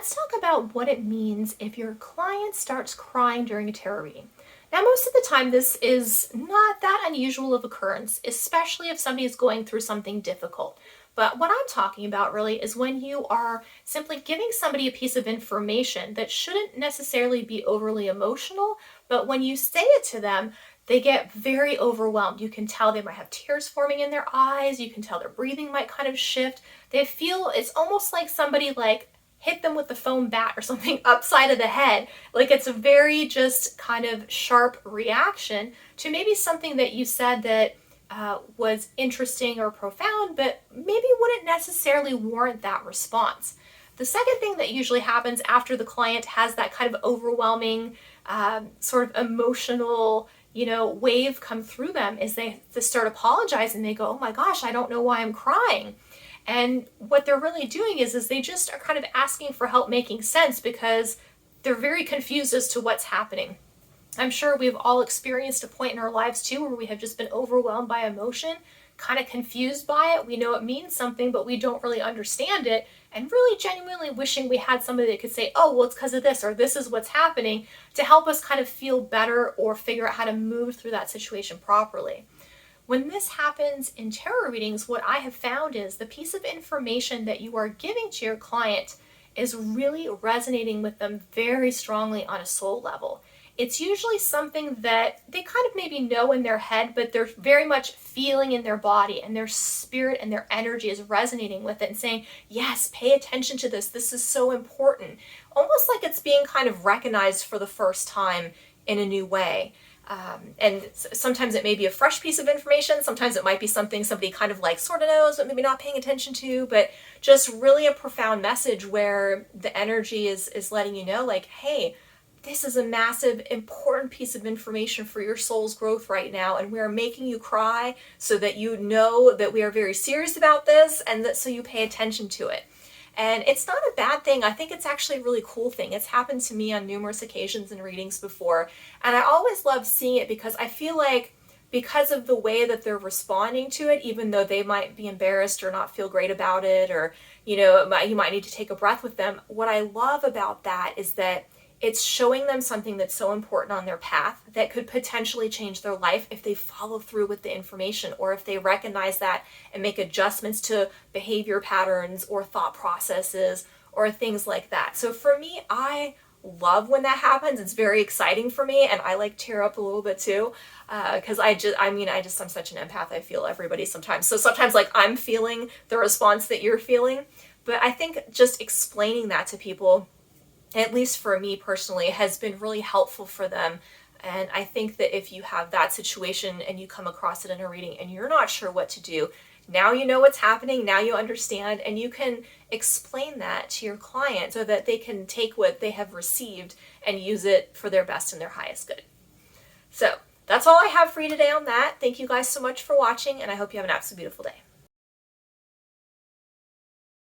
let's talk about what it means if your client starts crying during a tarot reading. Now, most of the time, this is not that unusual of occurrence, especially if somebody is going through something difficult. But what I'm talking about really is when you are simply giving somebody a piece of information that shouldn't necessarily be overly emotional, but when you say it to them, they get very overwhelmed. You can tell they might have tears forming in their eyes. You can tell their breathing might kind of shift. They feel it's almost like somebody hit them with the foam bat or something upside of the head. Like it's a very just kind of sharp reaction to maybe something that you said that was interesting or profound, but maybe wouldn't necessarily warrant that response. The second thing that usually happens after the client has that kind of overwhelming sort of emotional wave come through them is they start apologizing. They go, oh my gosh, I don't know why I'm crying. And what they're really doing is they just are kind of asking for help making sense because they're very confused as to what's happening. I'm sure we've all experienced a point in our lives too where we have just been overwhelmed by emotion, kind of confused by it. We know it means something, but we don't really understand it, and really genuinely wishing we had somebody that could say, oh, well, it's because of this, or this is what's happening, to help us kind of feel better or figure out how to move through that situation properly. When this happens in tarot readings, what I have found is the piece of information that you are giving to your client is really resonating with them very strongly on a soul level. It's usually something that they kind of maybe know in their head, but they're very much feeling in their body, and their spirit and their energy is resonating with it and saying, yes, pay attention to this. This is so important. Almost like it's being kind of recognized for the first time in a new way. And sometimes it may be a fresh piece of information. Sometimes it might be something somebody kind of sort of knows, but maybe not paying attention to, but just really a profound message where the energy is letting you know, hey, this is a massive, important piece of information for your soul's growth right now, and we are making you cry so that you know that we are very serious about this, and that so you pay attention to it. And it's not a bad thing. I think it's actually a really cool thing. It's happened to me on numerous occasions in readings before, and I always love seeing it because I feel like because of the way that they're responding to it, even though they might be embarrassed or not feel great about it, or you might need to take a breath with them, what I love about that is that it's showing them something that's so important on their path that could potentially change their life if they follow through with the information, or if they recognize that and make adjustments to behavior patterns or thought processes or things like that. So for me, I love when that happens. It's very exciting for me, and I tear up a little bit too, because I'm such an empath. I feel everybody sometimes. So sometimes I'm feeling the response that you're feeling, but I think just explaining that to people, at least for me personally, has been really helpful for them. And I think that if you have that situation and you come across it in a reading and you're not sure what to do, now you know what's happening, now you understand, and you can explain that to your client so that they can take what they have received and use it for their best and their highest good. So that's all I have for you today on that. Thank you guys so much for watching, and I hope you have an absolutely beautiful day.